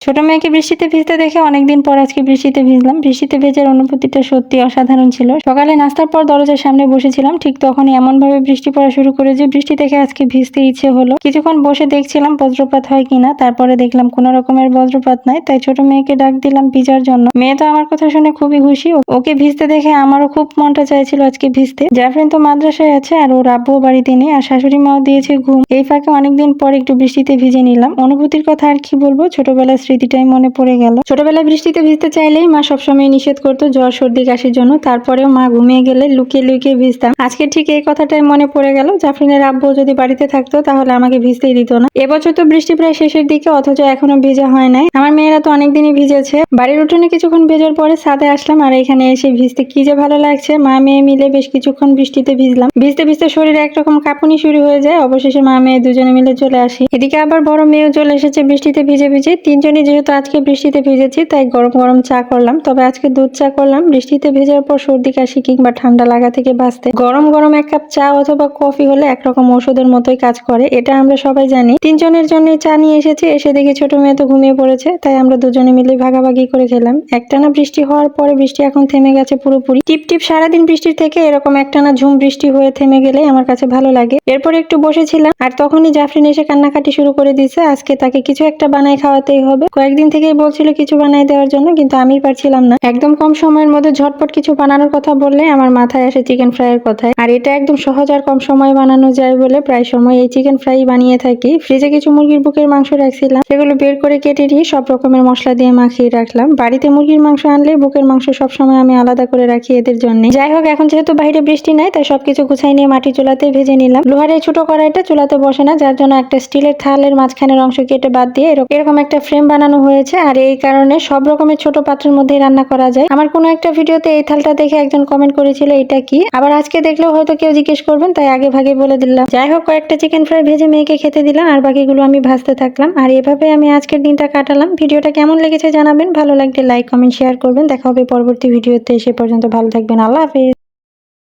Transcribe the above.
ছোট মেয়েকে বৃষ্টিতে ভিজতে দেখে অনেকদিন পর আজকে বৃষ্টিতে ভিজলাম। বৃষ্টিতে ভেজার অনুভূতিটা সত্যি অসাধারণ ছিল। সকালে নাস্তার পর দরজার সামনে বসেছিলাম, ঠিক তখনই এমন ভাবে বৃষ্টি পড়া শুরু করে যে বৃষ্টি দেখে আজকে ভিজতে ইচ্ছে হলো। কিছুক্ষণ বসে দেখছিলাম বজ্রপাত হয় কিনা, তারপরে দেখলাম কোনো রকমের বজ্রপাত নাই, তাই ছোট মেয়েকে ডাক দিলাম ভিজার জন্য। মেয়ে তো আমার কথা শুনে খুবই খুশি। ওকে ভিজতে দেখে আমারও খুব মনটা চাইছিল আজকে ভিজতে। জাফরিন তো মাদ্রাসায় আছে আর ওর আব্বুও বাড়িতে নেই, আর শাশুড়ি মাও দিয়েছে ঘুম। এই ফাঁকে অনেকদিন পর একটু বৃষ্টিতে ভিজে নিলাম। অনুভূতির কথা আর কি বলবো, ছোটবেলার স্মৃতিটাই মনে পড়ে গেল। ছোটবেলায় বৃষ্টিতে ভিজতে চাইলেই মা সবসময় নিষেধ করতো জ্বর সর্দি কাশির জন্য, তারপরেও মা ঘুমিয়ে গেলে লুকিয়ে লুকিয়ে ভিজতাম। আজকে ঠিক এই কথাটাই মনে পড়ে গেল। জাফরিনের আব্বু যদি বাড়িতে থাকতো তাহলে আমাকে ভিজতেই দিত না। এবছর তো বৃষ্টি প্রায় শেষের দিকে, অথচ এখনো ভেজা হয় নাই। আমার মেয়েরা তো অনেকদিনই ভিজেছে। বাড়ির উঠোনে কিছুক্ষণ ভেজার পরে ছাদে আসলাম, আর এখানে এসে ভিজতে কি যে ভালো লাগছে। মা মেয়ে মিলে বেশ কিছুক্ষণ বৃষ্টিতে ভিজলাম। ভিজতে ভিজতে শরীরে একরকম কাঁপুনি শুরু হয়ে যায়। অবশেষে মা মেয়ে দুজনে মিলে চলে আসি। এদিকে আবার বড় মেয়েও চলে এসেছে বৃষ্টিতে ভিজে ভিজে। তিনজনই যেহেতু আজকে বৃষ্টিতে ভিজেছি, তাই গরম গরম চা করলাম। তবে আজকে দুধ চা করলাম। বৃষ্টিতে ভেজার পর সর্দি কাশি কিংবা ঠান্ডা লাগা থেকে বাঁচতে গরম গরম এক কাপ চা অথবা কফি হলে একরকম ওষুধের মতোই কাজ করে, এটা আমরা সবাই জানি। তিনজনের জন্যই চা নিয়ে এসেছি। এসে দেখি ছোট মেয়ে তো ঘুমিয়ে পড়েছে, তাই আমরা দুজনে মিলে ভাগাভাগি করে খেলাম। একটানা বৃষ্টি হওয়ার পরে বৃষ্টি এখন থেমে গেছে পুরোপুরি। টিপ টিপ সারাদিন বৃষ্টির থেকে এরকম একটানা ঝুম বৃষ্টি হয়ে থেমে গেলে আমার কাছে ভালো লাগে। এরপর একটু বসেছিলাম, আর তখনই জাফরিন এসে কান্নাকাটি শুরু করে দিয়েছে। আজকে তাকে কিছু একটা বানাই খাওয়াতেই হবে। কয়েকদিন থেকেই বলছিল কিছু বানাই দেওয়ার জন্য, কিন্তু আমি পারছিলাম না। একদম কম সময়ের মধ্যে ঝটপট কিছু বানানোর কথা বললে আমার মাথায় আসে চিকেন ফ্রাই এর কথায়। আর এটা একদম সহজ আর কম সময়ে বানানো যায় বলে প্রায় সময় এই চিকেন ফ্রাই বানিয়ে থাকি। ফ্রিজে কিছু মুরগির বুকের মাংস রাখছিলাম, সেগুলো বের করে কেটে নিয়ে সব রকমের মশলা দিয়ে মাখিয়ে রাখলাম। বাড়িতে মুরগির মাংস আনলে বুকের মাংস সবসময় আমি আলাদা করে রাখি এদের জন্য। যাই হোক, এখন যেহেতু বাইরে বৃষ্টি নাই, তাই সবকিছু গুছাই নিয়ে মাটি চুলাতে ভেজে নিলাম। লোহার এই ছোট কড়াইটা চুলাতে বসে না, যার জন্য একটা স্টিলের থালের মাঝখানের অংশ কেটে বাদ দিয়ে এরকম একটা ফ্রেম বানানো হয়েছে। আর এই কারণে সব রকমের ছোট পাত্রের মধ্যে রান্না করা যায়। আমার কোনো একটা ভিডিওতে এই থালটা দেখে একজন কমেন্ট করেছিল এটা কি, আবার আজকে দেখলেও হয়তো কেউ জিজ্ঞেস করবেন, তাই আগে ভাগে বলে দিলাম। যাই হোক, কয়েকটা চিকেন ফ্রাই ভেজে মেয়েকে খেতে দিলাম, আর বাকিগুলো আমি ভাজতে থাকলাম। আর এভাবে আমি আজকের দিনটা কাটালাম। ভিডিওটা কেমন লেগেছে জানাবেন। ভালো লাগলে লাইক কমেন্ট শেয়ার করবেন। দেখা হবে পরবর্তী ভিডিওতে। সে পর্যন্ত ভালো থাকবেন। আল্লাহ হাফেজ।